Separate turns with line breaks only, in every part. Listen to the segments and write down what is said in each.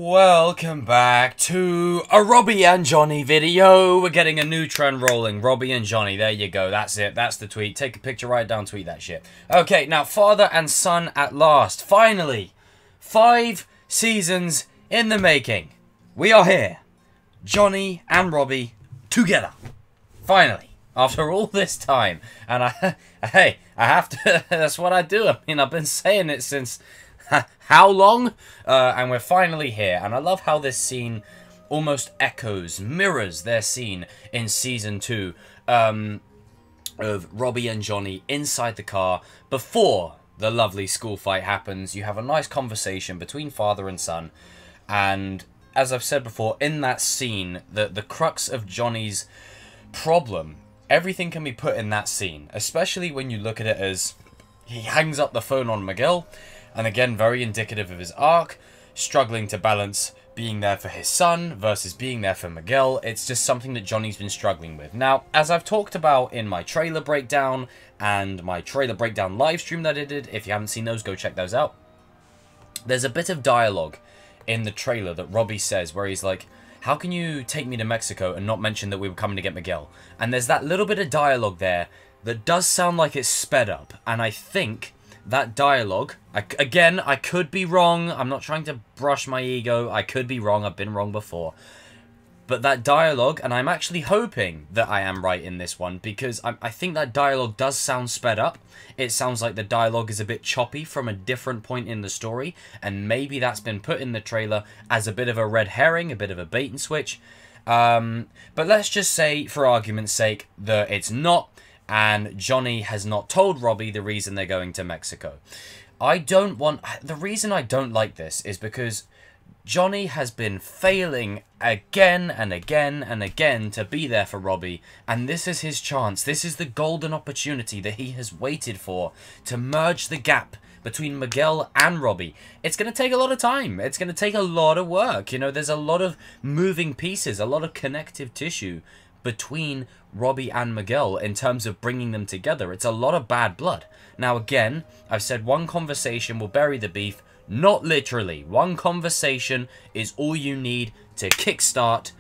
Welcome back to a Robby and Johnny video. We're getting a new trend rolling. Robby and Johnny, there you go. That's it. That's the tweet. Take a picture, write it down, tweet that shit. Okay, now father and son at last. Finally. 5 seasons in the making. We are here. Johnny and Robby together. Finally. After all this time. And I have to, that's what I do. I mean, I've been saying it since... how long? And we're finally here. And I love how this scene almost echoes, mirrors their scene in Season 2 of Robby and Johnny inside the car before the lovely school fight happens. You have a nice conversation between father and son. And as I've said before, in that scene, the crux of Johnny's problem, everything can be put in that scene. Especially when you look at it as he hangs up the phone on Miguel. And again, very indicative of his arc, struggling to balance being there for his son versus being there for Miguel. It's just something that Johnny's been struggling with. Now, as I've talked about in my trailer breakdown and my trailer breakdown live stream that I did, if you haven't seen those, go check those out. There's a bit of dialogue in the trailer that Robby says where he's like, how can you take me to Mexico and not mention that we were coming to get Miguel? And there's that little bit of dialogue there that does sound like it's sped up. And I think... that dialogue, again, I could be wrong. I'm not trying to brush my ego. I could be wrong. I've been wrong before. But that dialogue, and I'm actually hoping that I am right in this one, because I think that dialogue does sound sped up. It sounds like the dialogue is a bit choppy from a different point in the story, and maybe that's been put in the trailer as a bit of a red herring, a bit of a bait and switch. But let's just say, for argument's sake, that it's not. And Johnny has not told Robby the reason they're going to Mexico. The reason I don't like this is because Johnny has been failing again and again and again to be there for Robby. And this is his chance. This is the golden opportunity that he has waited for to merge the gap between Miguel and Robby. It's going to take a lot of time. It's going to take a lot of work. You know, there's a lot of moving pieces, a lot of connective tissue between Robby and Miguel in terms of bringing them together. It's a lot of bad blood. Now again, I've said one conversation will bury the beef. Not literally. One conversation is all you need to kickstart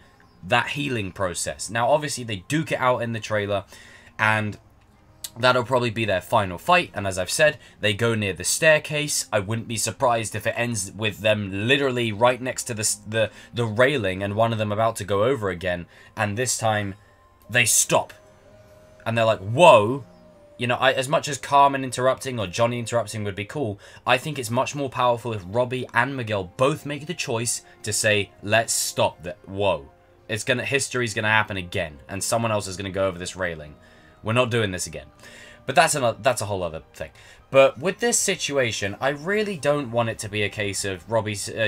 that healing process. Now obviously they duke it out in the trailer and that'll probably be their final fight. And as I've said, they go near the staircase. I wouldn't be surprised if it ends with them literally right next to the railing and one of them about to go over again. And this time, they stop. And they're like, whoa. You know, as much as Carmen interrupting or Johnny interrupting would be cool, I think it's much more powerful if Robby and Miguel both make the choice to say, let's stop that. Whoa. History's gonna happen again. And someone else is gonna go over this railing. We're not doing this again. But that's a whole other thing. But with this situation, I really don't want it to be a case of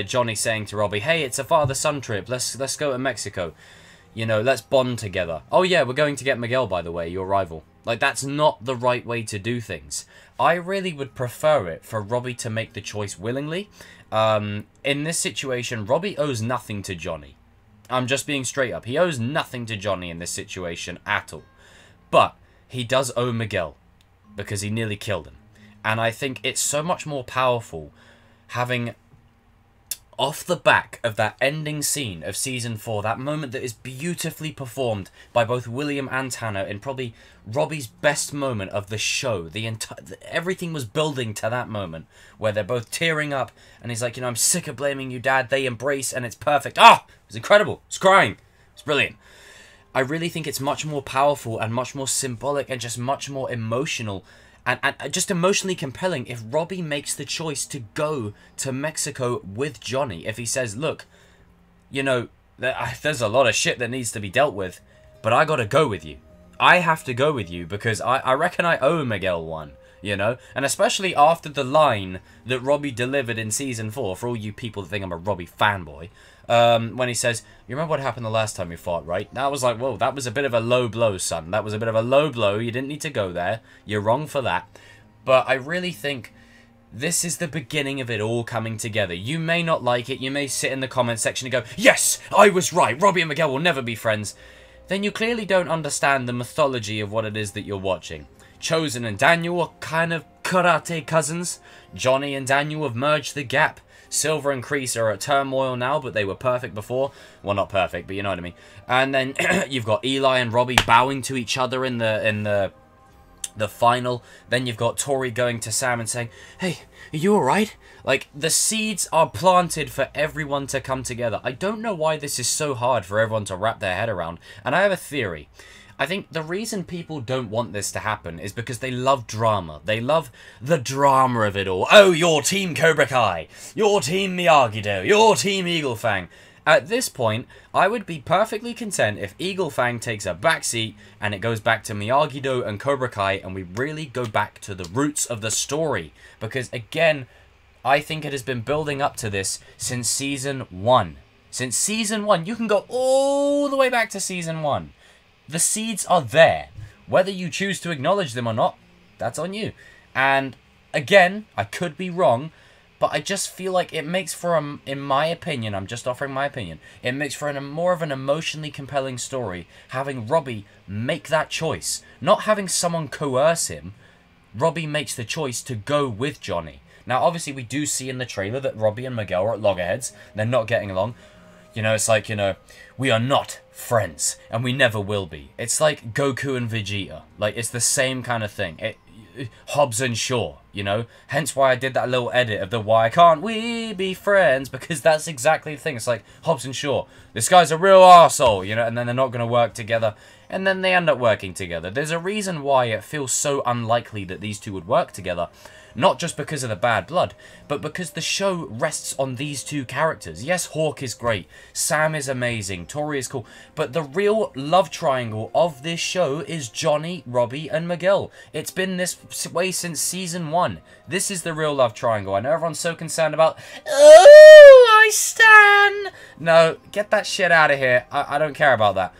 Johnny saying to Robby, hey, it's a father-son trip. Let's go to Mexico. You know, let's bond together. Oh yeah, we're going to get Miguel, by the way, your rival. Like, that's not the right way to do things. I really would prefer it for Robby to make the choice willingly. In this situation, Robby owes nothing to Johnny. I'm just being straight up. He owes nothing to Johnny in this situation at all. But he does owe Miguel because he nearly killed him. And I think it's so much more powerful having, off the back of that ending scene of Season 4, that moment that is beautifully performed by both William and Tanner in probably Robby's best moment of the show. Everything was building to that moment where they're both tearing up and he's like, you know, I'm sick of blaming you, Dad. They embrace and it's perfect. Ah, it was incredible. It's crying. It's brilliant. I really think it's much more powerful and much more symbolic and just much more emotional and just emotionally compelling if Robby makes the choice to go to Mexico with Johnny. If he says, look, you know, there's a lot of shit that needs to be dealt with, but I gotta go with you. I have to go with you because I reckon I owe Miguel one, you know? And especially after the line that Robby delivered in Season 4, for all you people that think I'm a Robby fanboy, when he says, you remember what happened the last time we fought, right? That was like, whoa, that was a bit of a low blow, son. That was a bit of a low blow. You didn't need to go there. You're wrong for that. But I really think this is the beginning of it all coming together. You may not like it. You may sit in the comment section and go, yes, I was right. Robby and Miguel will never be friends. Then you clearly don't understand the mythology of what it is that you're watching. CHOZEN and Daniel are kind of karate cousins. Johnny and Daniel have merged the gap. Silver and Kreese are at turmoil now, but they were perfect before. Well, not perfect, but you know what I mean. And then you've got Eli and Robby bowing to each other in the final. Then you've got Tori going to Sam and saying, "Hey, are you alright?" Like, the seeds are planted for everyone to come together. I don't know why this is so hard for everyone to wrap their head around. And I have a theory. I think the reason people don't want this to happen is because they love drama. They love the drama of it all. Oh, your team Cobra Kai. Your team Miyagi-Do. Your team Eagle Fang. At this point, I would be perfectly content if Eagle Fang takes a backseat and it goes back to Miyagi-Do and Cobra Kai and we really go back to the roots of the story. Because, again, I think it has been building up to this since Season 1. Since Season 1. You can go all the way back to Season 1. The seeds are there. Whether you choose to acknowledge them or not, that's on you. And, again, I could be wrong, but I just feel like it makes for, in my opinion, I'm just offering my opinion, it makes for more of an emotionally compelling story having Robby make that choice. Not having someone coerce him. Robby makes the choice to go with Johnny. Now, obviously, we do see in the trailer that Robby and Miguel are at loggerheads. They're not getting along. You know, it's like, you know, we are not friends, and we never will be. It's like Goku and Vegeta. Like, it's the same kind of thing. Hobbs and Shaw, you know? Hence why I did that little edit of the why can't we be friends, because that's exactly the thing. It's like Hobbs and Shaw. This guy's a real arsehole, you know, and then they're not going to work together, and then they end up working together. There's a reason why it feels so unlikely that these two would work together. Not just because of the bad blood, but because the show rests on these two characters. Yes, Hawk is great, Sam is amazing, Tori is cool, but the real love triangle of this show is Johnny, Robby, and Miguel. It's been this way since Season 1. This is the real love triangle. I know everyone's so concerned about, oh, I stan. No, get that shit out of here. I don't care about that.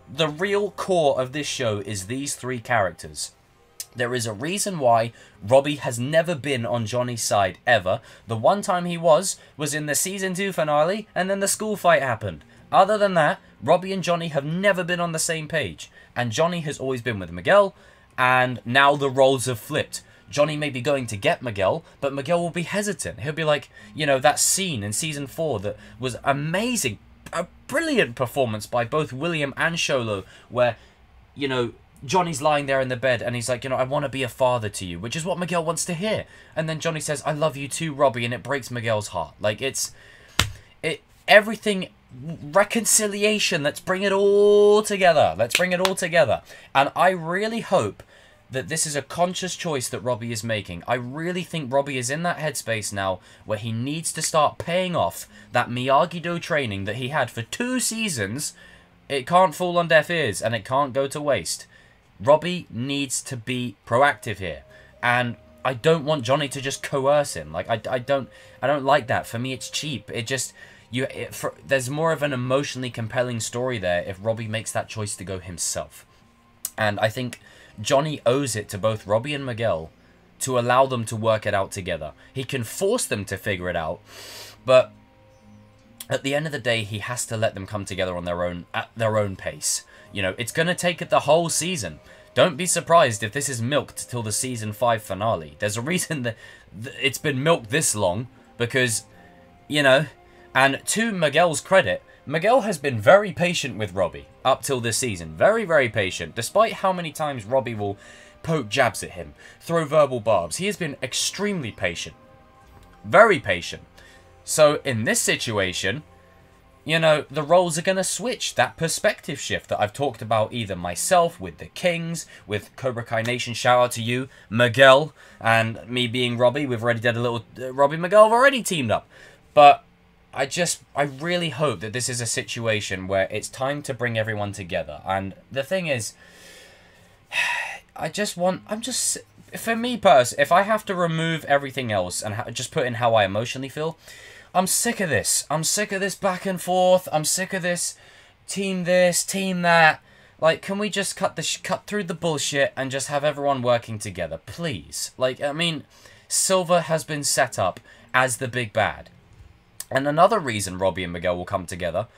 The real core of this show is these three characters. There is a reason why Robby has never been on Johnny's side, ever. The one time he was in the Season 2 finale, and then the school fight happened. Other than that, Robby and Johnny have never been on the same page. And Johnny has always been with Miguel, and now the roles have flipped. Johnny may be going to get Miguel, but Miguel will be hesitant. He'll be like, you know, that scene in Season 4 that was amazing. A brilliant performance by both William and Sholo, where, you know, Johnny's lying there in the bed and he's like, you know, I want to be a father to you, which is what Miguel wants to hear. And then Johnny says, I love you too, Robby, and it breaks Miguel's heart. Like, everything, reconciliation, let's bring it all together. Let's bring it all together. And I really hope that this is a conscious choice that Robby is making. I really think Robby is in that headspace now where he needs to start paying off that Miyagi-Do training that he had for 2 seasons. It can't fall on deaf ears and it can't go to waste. Robby needs to be proactive here, and I don't want Johnny to just coerce him. Like, I don't like that. For me, it's cheap. It just, there's more of an emotionally compelling story there if Robby makes that choice to go himself. And I think Johnny owes it to both Robby and Miguel to allow them to work it out together. He can force them to figure it out, but at the end of the day, he has to let them come together on at their own pace. You know, it's going to take it the whole season. Don't be surprised if this is milked till the Season 5 finale. There's a reason that it's been milked this long, because, you know, and to Miguel's credit, Miguel has been very patient with Robby up till this season. Very, very patient. Despite how many times Robby will poke jabs at him, throw verbal barbs, he has been extremely patient. Very patient. So, in this situation, you know, the roles are going to switch. That perspective shift that I've talked about either myself, with the Kings, with Cobra Kai Nation, shout out to you, Miguel, and me being Robby. We've already did a little, Robby and Miguel have already teamed up. But I really hope that this is a situation where it's time to bring everyone together. And the thing is, for me personally, if I have to remove everything else and just put in how I emotionally feel, I'm sick of this. I'm sick of this back and forth. I'm sick of this team that. Like, can we just cut through the bullshit and just have everyone working together, please? Like, I mean, Silver has been set up as the big bad. And another reason Robby and Miguel will come together,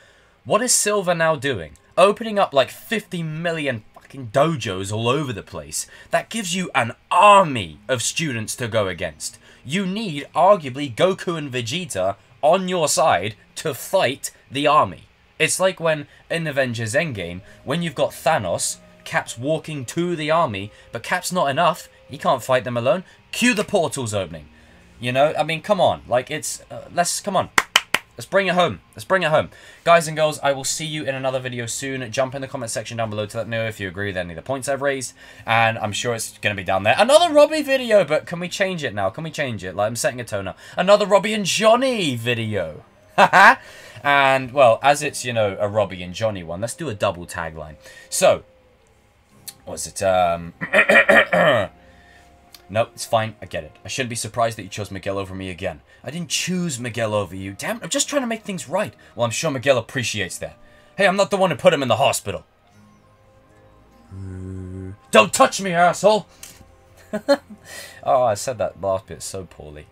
what is Silver now doing? Opening up like 50 million fucking dojos all over the place. That gives you an army of students to go against. You need, arguably, Goku and Vegeta on your side to fight the army. It's like when, in Avengers Endgame, when you've got Thanos, Cap's walking to the army, but Cap's not enough. He can't fight them alone. Cue the portals opening. You know, I mean, come on. Like, it's, come on. Let's bring it home. Let's bring it home. Guys and girls, I will see you in another video soon. Jump in the comment section down below to let me know if you agree with any of the points I've raised. And I'm sure it's going to be down there. Another Robby video, but can we change it now? Can we change it? Like, I'm setting a tone up. Another Robby and Johnny video. Haha. And, well, as it's, you know, a Robby and Johnny one, let's do a double tagline. So, what's it? No, it's fine. I get it. I shouldn't be surprised that you chose Miguel over me again. I didn't choose Miguel over you. Damn, I'm just trying to make things right. Well, I'm sure Miguel appreciates that. Hey, I'm not the one who put him in the hospital. Don't touch me, asshole! Oh, I said that last bit so poorly.